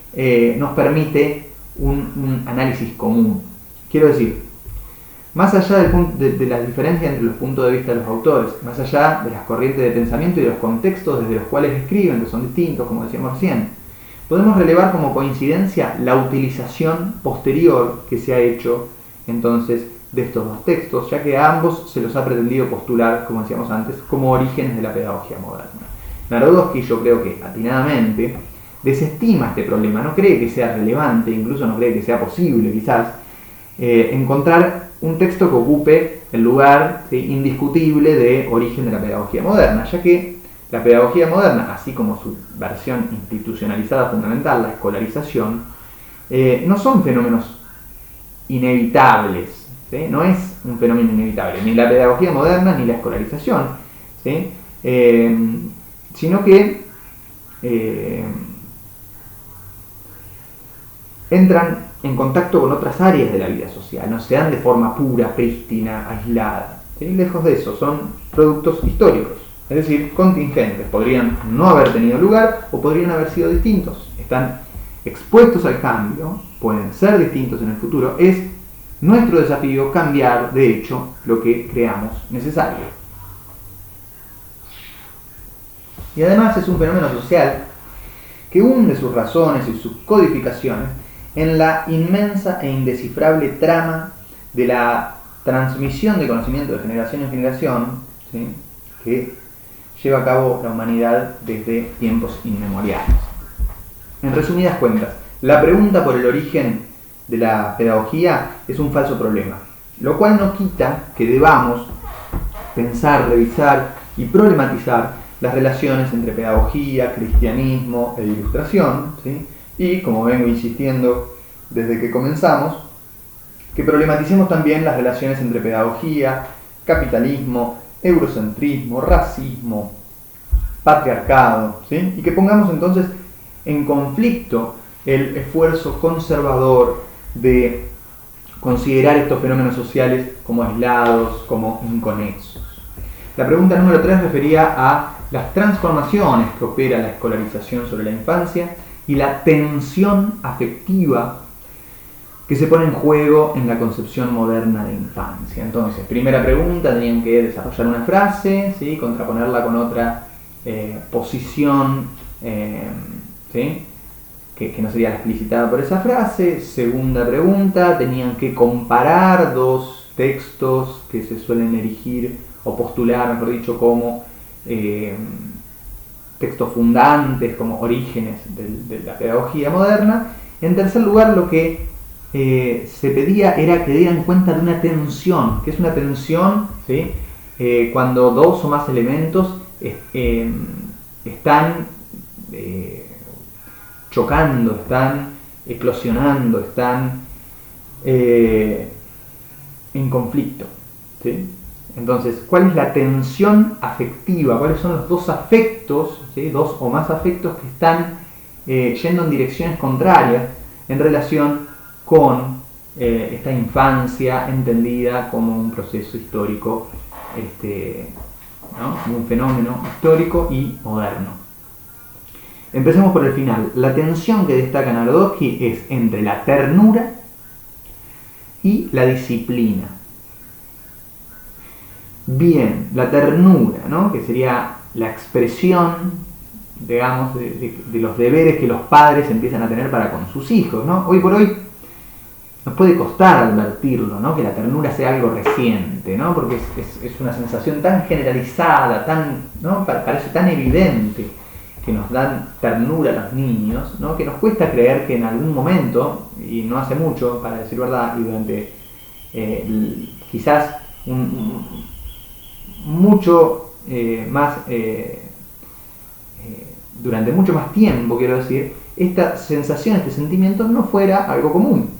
nos permite un análisis común. Quiero decir, más allá de las diferencias entre los puntos de vista de los autores, más allá de las corrientes de pensamiento y de los contextos desde los cuales escriben, que son distintos, como decíamos recién, podemos relevar como coincidencia la utilización posterior que se ha hecho entonces de estos dos textos, ya que a ambos se los ha pretendido postular, como decíamos antes, como orígenes de la pedagogía moderna. Narodowski, yo creo que atinadamente, desestima este problema, no cree que sea relevante, incluso no cree que sea posible quizás, encontrar un texto que ocupe el lugar indiscutible de origen de la pedagogía moderna, ya que la pedagogía moderna, así como su versión institucionalizada fundamental, la escolarización, no son fenómenos inevitables, ¿sí? No es un fenómeno inevitable, ni la pedagogía moderna ni la escolarización, ¿sí? Sino que entran en contacto con otras áreas de la vida social, no se dan de forma pura, prístina, aislada, ¿sí? Lejos de eso, son productos históricos, es decir, contingentes, podrían no haber tenido lugar o podrían haber sido distintos, están expuestos al cambio, pueden ser distintos en el futuro, es nuestro desafío cambiar, de hecho, lo que creamos necesario. Y además es un fenómeno social que hunde sus razones y sus codificaciones en la inmensa e indescifrable trama de la transmisión de conocimiento de generación en generación, ¿sí? Que lleva a cabo la humanidad desde tiempos inmemoriales. En resumidas cuentas, la pregunta por el origen de la pedagogía es un falso problema, lo cual no quita que debamos pensar, revisar y problematizar las relaciones entre pedagogía, cristianismo e ilustración, ¿sí? Y, como vengo insistiendo desde que comenzamos, que problematicemos también las relaciones entre pedagogía, capitalismo, eurocentrismo, racismo, patriarcado, ¿sí? Y que pongamos entonces en conflicto el esfuerzo conservador de considerar estos fenómenos sociales como aislados, como inconexos. La pregunta número 3 refería a las transformaciones que opera la escolarización sobre la infancia y la tensión afectiva que se pone en juego en la concepción moderna de infancia. Entonces, primera pregunta, tenían que desarrollar una frase, ¿sí? Contraponerla con otra posición, ¿sí? que no sería la explicitada por esa frase. Segunda pregunta, tenían que comparar dos textos que se suelen erigir o postular, mejor dicho, como textos fundantes, como orígenes de la pedagogía moderna. En tercer lugar, lo que se pedía era que dieran cuenta de una tensión. ¿Qué es una tensión? ¿Sí? Cuando dos o más elementos están chocando, están eclosionando, están en conflicto, ¿sí? Entonces, ¿cuál es la tensión afectiva? ¿Cuáles son los dos afectos, ¿sí? Dos o más afectos que están yendo en direcciones contrarias en relación con esta infancia entendida como un proceso histórico, ¿no? Como un fenómeno histórico y moderno? Empecemos por el final. La tensión que destaca Narodowski es entre la ternura y la disciplina. Bien, la ternura, ¿no? Que sería la expresión, digamos, de los deberes que los padres empiezan a tener para con sus hijos, ¿no? Hoy por hoy nos puede costar advertirlo, ¿no? Que la ternura sea algo reciente, ¿no? Porque es una sensación tan generalizada, ¿no? Parece tan evidente que nos dan ternura a los niños, ¿no? Que nos cuesta creer que en algún momento, y no hace mucho, para decir verdad, y durante quizás durante mucho más tiempo, quiero decir, esta sensación, este sentimiento no fuera algo común.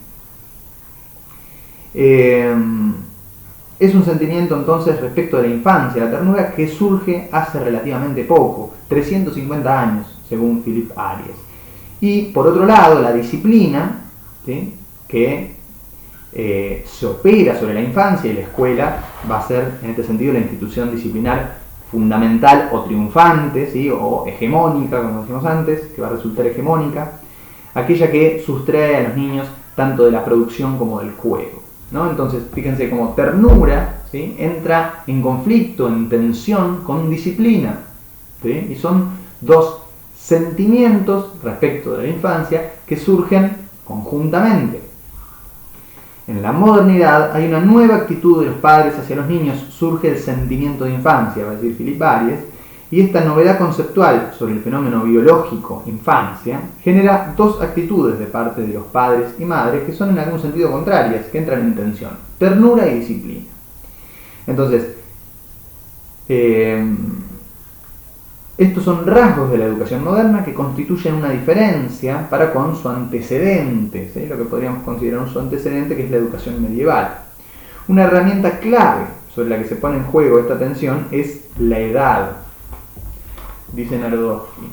Es un sentimiento entonces respecto de la infancia, la ternura, que surge hace relativamente poco, 350 años, según Philippe Ariès. Y por otro lado, la disciplina, ¿sí? Que se opera sobre la infancia, y la escuela va a ser en este sentido la institución disciplinar fundamental o triunfante, ¿sí? O hegemónica, como decíamos antes, que va a resultar hegemónica, aquella que sustrae a los niños tanto de la producción como del juego, ¿no? Entonces, fíjense como ternura, ¿sí? Entra en conflicto, en tensión con disciplina, ¿sí? Y son dos sentimientos respecto de la infancia que surgen conjuntamente. En la modernidad hay una nueva actitud de los padres hacia los niños, surge el sentimiento de infancia, va a decir Philippe Ariès, y esta novedad conceptual sobre el fenómeno biológico infancia genera dos actitudes de parte de los padres y madres que son en algún sentido contrarias, que entran en tensión: ternura y disciplina. Entonces, estos son rasgos de la educación moderna que constituyen una diferencia para con su antecedente, ¿sí? Lo que podríamos considerar su antecedente, que es la educación medieval. Una herramienta clave sobre la que se pone en juego esta tensión es la edad, dice Narodowski.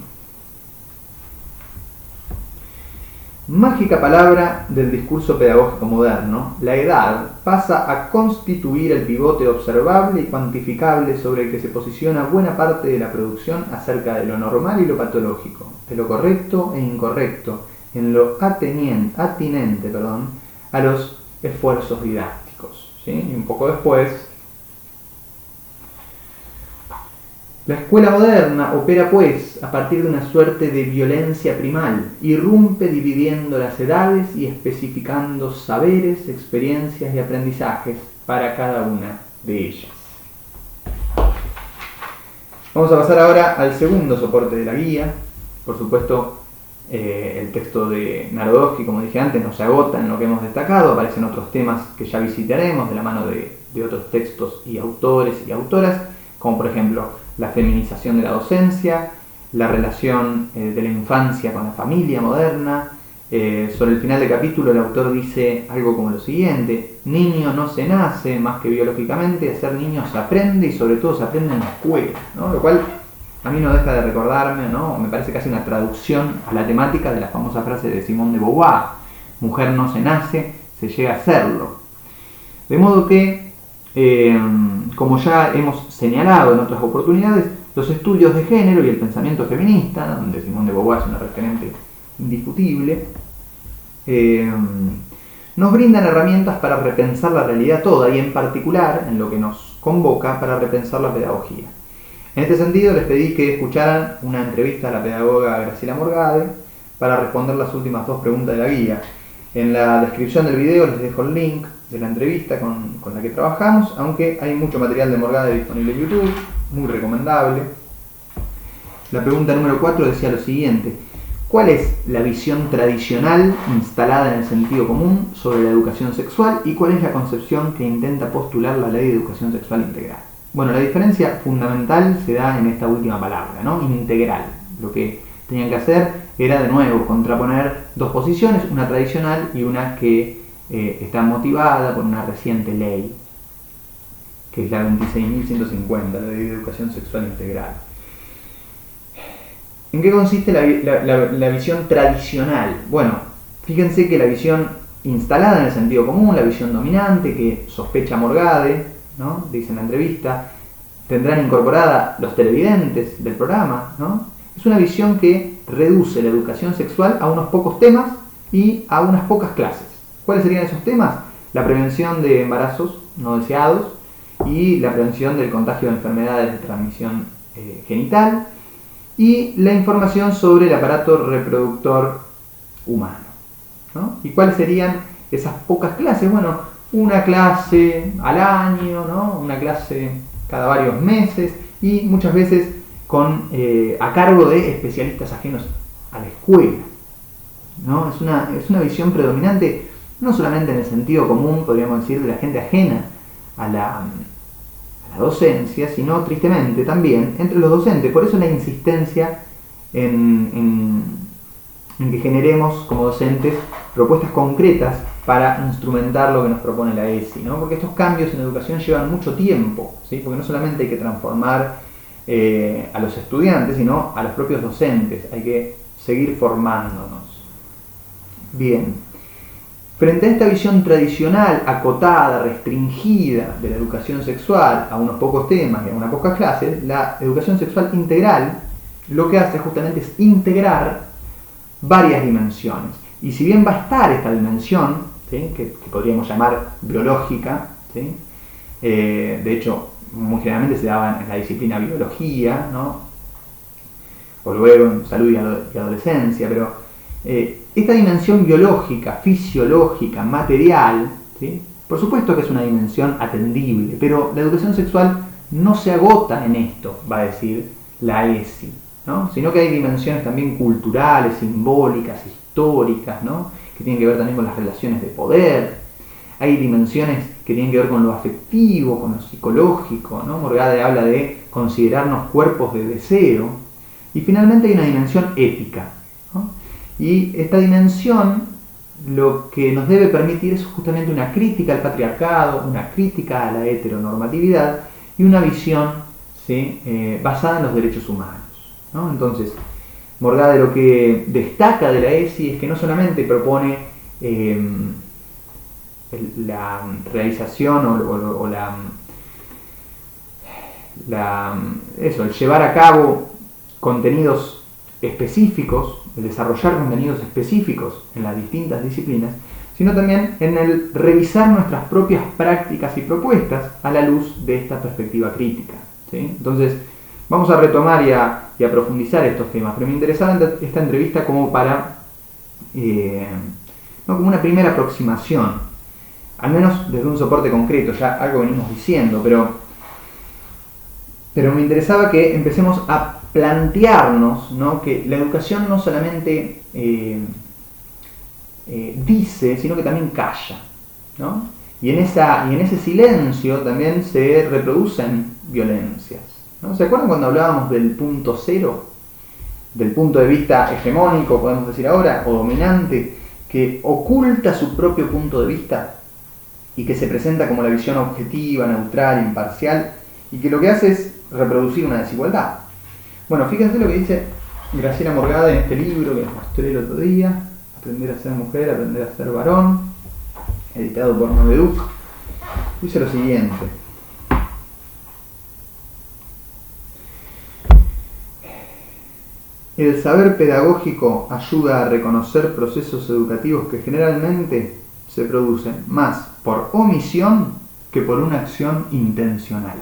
Mágica palabra del discurso pedagógico moderno, la edad pasa a constituir el pivote observable y cuantificable sobre el que se posiciona buena parte de la producción acerca de lo normal y lo patológico, de lo correcto e incorrecto, en lo atinente, a los esfuerzos didácticos, ¿sí? Y un poco después, la escuela moderna opera pues a partir de una suerte de violencia primal, irrumpe dividiendo las edades y especificando saberes, experiencias y aprendizajes para cada una de ellas. Vamos a pasar ahora al segundo soporte de la guía. Por supuesto, el texto de Narodowski, como dije antes, no se agota en lo que hemos destacado, aparecen otros temas que ya visitaremos de la mano de otros textos y autores y autoras, como por ejemplo la feminización de la docencia, la relación de la infancia con la familia moderna. Sobre el final del capítulo el autor dice algo como lo siguiente: niño no se nace más que biológicamente, a ser niño se aprende, y sobre todo se aprende en la escuela, ¿no? Lo cual a mí no deja de recordarme, ¿no? Me parece casi una traducción a la temática de la famosa frase de Simone de Beauvoir: mujer no se nace, se llega a serlo. De modo que como ya hemos señalado en otras oportunidades, los estudios de género y el pensamiento feminista, donde Simone de Beauvoir es una referente indiscutible, nos brindan herramientas para repensar la realidad toda, y en particular, en lo que nos convoca, para repensar la pedagogía. En este sentido, les pedí que escucharan una entrevista a la pedagoga Graciela Morgade, para responder las últimas dos preguntas de la guía. En la descripción del video les dejo el link de la entrevista con la que trabajamos, aunque hay mucho material de Morgade disponible en YouTube, muy recomendable. La pregunta número 4 decía lo siguiente: ¿cuál es la visión tradicional instalada en el sentido común sobre la educación sexual y cuál es la concepción que intenta postular la Ley de Educación Sexual Integral? Bueno, la diferencia fundamental se da en esta última palabra, ¿no? Integral. Lo que tenían que hacer era, de nuevo, contraponer dos posiciones, una tradicional y una que está motivada por una reciente ley, que es la 26.150, la Ley de Educación Sexual Integral. ¿En qué consiste la visión tradicional? Bueno, fíjense que la visión instalada en el sentido común, la visión dominante, que sospecha Morgade, ¿no?, dice en la entrevista, tendrán incorporada los televidentes del programa, ¿no?, es una visión que reduce la educación sexual a unos pocos temas y a unas pocas clases. ¿Cuáles serían esos temas? La prevención de embarazos no deseados y la prevención del contagio de enfermedades de transmisión genital, y la información sobre el aparato reproductor humano, ¿no? ¿Y cuáles serían esas pocas clases? Bueno, una clase al año, ¿no?, una clase cada varios meses y muchas veces a cargo de especialistas ajenos a la escuela, ¿no? Es una visión predominante no solamente en el sentido común, podríamos decir, de la gente ajena a la docencia, sino tristemente también entre los docentes. Por eso la insistencia en que generemos como docentes propuestas concretas para instrumentar lo que nos propone la ESI, ¿no? Porque estos cambios en educación llevan mucho tiempo, ¿sí? Porque no solamente hay que transformar a los estudiantes, sino a los propios docentes. Hay que seguir formándonos. Bien. Frente a esta visión tradicional, acotada, restringida de la educación sexual a unos pocos temas y a unas pocas clases, la educación sexual integral lo que hace justamente es integrar varias dimensiones. Y si bien va a estar esta dimensión, ¿sí?, que podríamos llamar biológica, ¿sí?, de hecho, muy generalmente se daba en la disciplina biología, ¿no?, o luego en salud y adolescencia, pero esta dimensión biológica, fisiológica, material, ¿sí?, por supuesto que es una dimensión atendible, pero la educación sexual no se agota en esto, va a decir la ESI, ¿no?, sino que hay dimensiones también culturales, simbólicas, históricas, ¿no?, que tienen que ver también con las relaciones de poder. Hay dimensiones que tienen que ver con lo afectivo, con lo psicológico, ¿no? Morgade habla de considerarnos cuerpos de deseo. Y finalmente hay una dimensión ética, ¿no? Y esta dimensión lo que nos debe permitir es justamente una crítica al patriarcado, una crítica a la heteronormatividad y una visión, ¿sí?, basada en los derechos humanos, ¿no? Entonces, Morgade lo que destaca de la ESI es que no solamente propone la realización el llevar a cabo contenidos específicos, el desarrollar contenidos específicos en las distintas disciplinas, sino también en el revisar nuestras propias prácticas y propuestas a la luz de esta perspectiva crítica, ¿sí? Entonces, vamos a retomar y a profundizar estos temas, pero me interesaba esta entrevista como para, como una primera aproximación, al menos desde un soporte concreto, ya algo venimos diciendo, pero me interesaba que empecemos a plantearnos, ¿no?, que la educación no solamente dice, sino que también calla, ¿no? Y en ese silencio también se reproducen violencias, ¿no? ¿Se acuerdan cuando hablábamos del punto cero? Del punto de vista hegemónico, podemos decir ahora, o dominante, que oculta su propio punto de vista y que se presenta como la visión objetiva, neutral, imparcial, y que lo que hace es reproducir una desigualdad. Bueno, fíjense lo que dice Graciela Morgade en este libro que les mostré el otro día, Aprender a ser mujer, aprender a ser varón, editado por Noveduc. Dice lo siguiente: el saber pedagógico ayuda a reconocer procesos educativos que generalmente se producen más por omisión que por una acción intencional.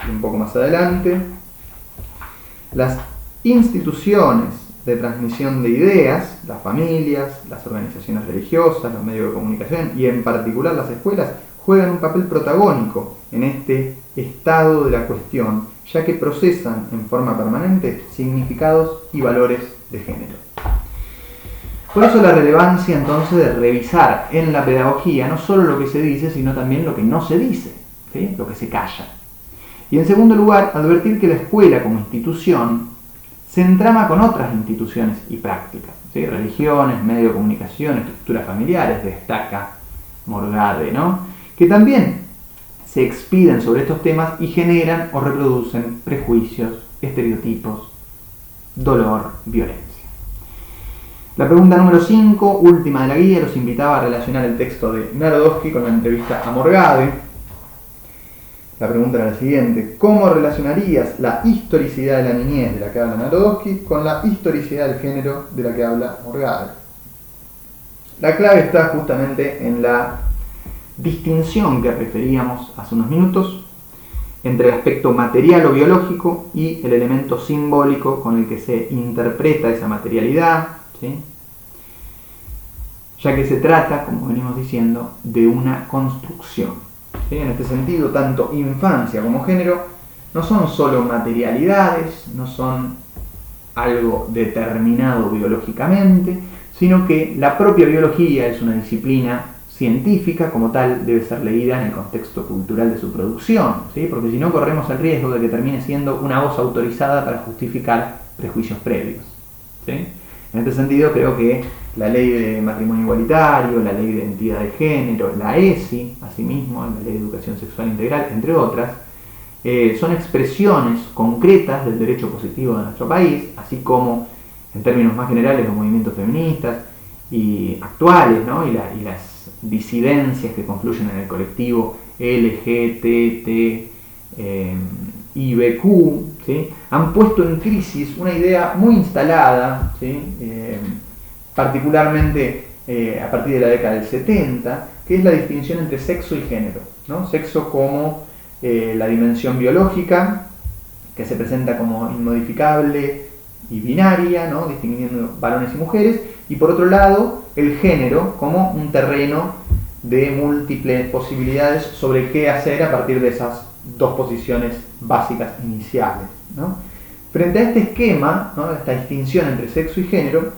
Y un poco más adelante, las instituciones de transmisión de ideas, las familias, las organizaciones religiosas, los medios de comunicación y en particular las escuelas juegan un papel protagónico en este estado de la cuestión, ya que procesan en forma permanente significados y valores de género. Por eso la relevancia entonces de revisar en la pedagogía no solo lo que se dice, sino también lo que no se dice, ¿sí? Lo que se calla. Y en segundo lugar, advertir que la escuela como institución se entrama con otras instituciones y prácticas, ¿sí? Religiones, medios de comunicación, estructuras familiares, destaca Morgade, ¿no? Que también se expiden sobre estos temas y generan o reproducen prejuicios, estereotipos, dolor, violencia. La pregunta número 5, última de la guía, los invitaba a relacionar el texto de Narodowski con la entrevista a Morgade. La pregunta era la siguiente: ¿cómo relacionarías la historicidad de la niñez de la que habla Narodowski con la historicidad del género de la que habla Morgade? La clave está justamente en la distinción que referíamos hace unos minutos entre el aspecto material o biológico y el elemento simbólico con el que se interpreta esa materialidad, ¿sí? Ya que se trata, como venimos diciendo, de una construcción, ¿sí? En este sentido, tanto infancia como género no son solo materialidades, no son algo determinado biológicamente, sino que la propia biología es una disciplina científica, como tal debe ser leída en el contexto cultural de su producción, ¿sí? Porque si no corremos el riesgo de que termine siendo una voz autorizada para justificar prejuicios previos, ¿sí? En este sentido creo que la ley de matrimonio igualitario, la ley de identidad de género, la ESI, asimismo, la ley de educación sexual integral, entre otras, son expresiones concretas del derecho positivo de nuestro país, así como, en términos más generales, los movimientos feministas y actuales, ¿no? y las disidencias que confluyen en el colectivo LGTTIBQ, ¿sí? Han puesto en crisis una idea muy instalada, ¿sí? Particularmente a partir de la década del 70, que es la distinción entre sexo y género, ¿no? Sexo como la dimensión biológica, que se presenta como inmodificable y binaria, ¿no? Distinguiendo varones y mujeres, y por otro lado el género como un terreno de múltiples posibilidades sobre qué hacer a partir de esas dos posiciones básicas iniciales, ¿no? Frente a este esquema, ¿no? Esta distinción entre sexo y género,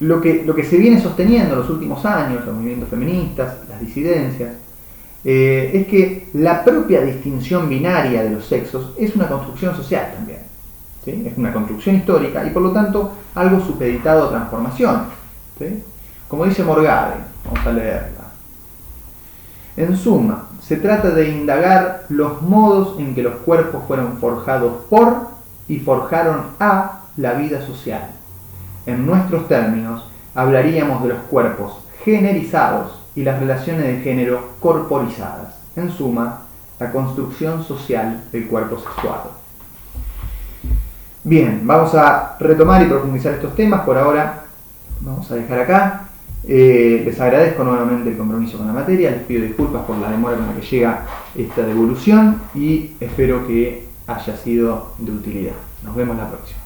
lo que se viene sosteniendo en los últimos años, los movimientos feministas, las disidencias, es que la propia distinción binaria de los sexos es una construcción social también, ¿sí? Es una construcción histórica y por lo tanto algo supeditado a transformación, ¿sí? Como dice Morgade, vamos a leerla. En suma, se trata de indagar los modos en que los cuerpos fueron forjados por y forjaron a la vida social. En nuestros términos, hablaríamos de los cuerpos generizados y las relaciones de género corporizadas. En suma, la construcción social del cuerpo sexuado. Bien, vamos a retomar y profundizar estos temas. Por ahora vamos a dejar acá. Les agradezco nuevamente el compromiso con la materia, les pido disculpas por la demora con la que llega esta devolución y espero que haya sido de utilidad. Nos vemos la próxima.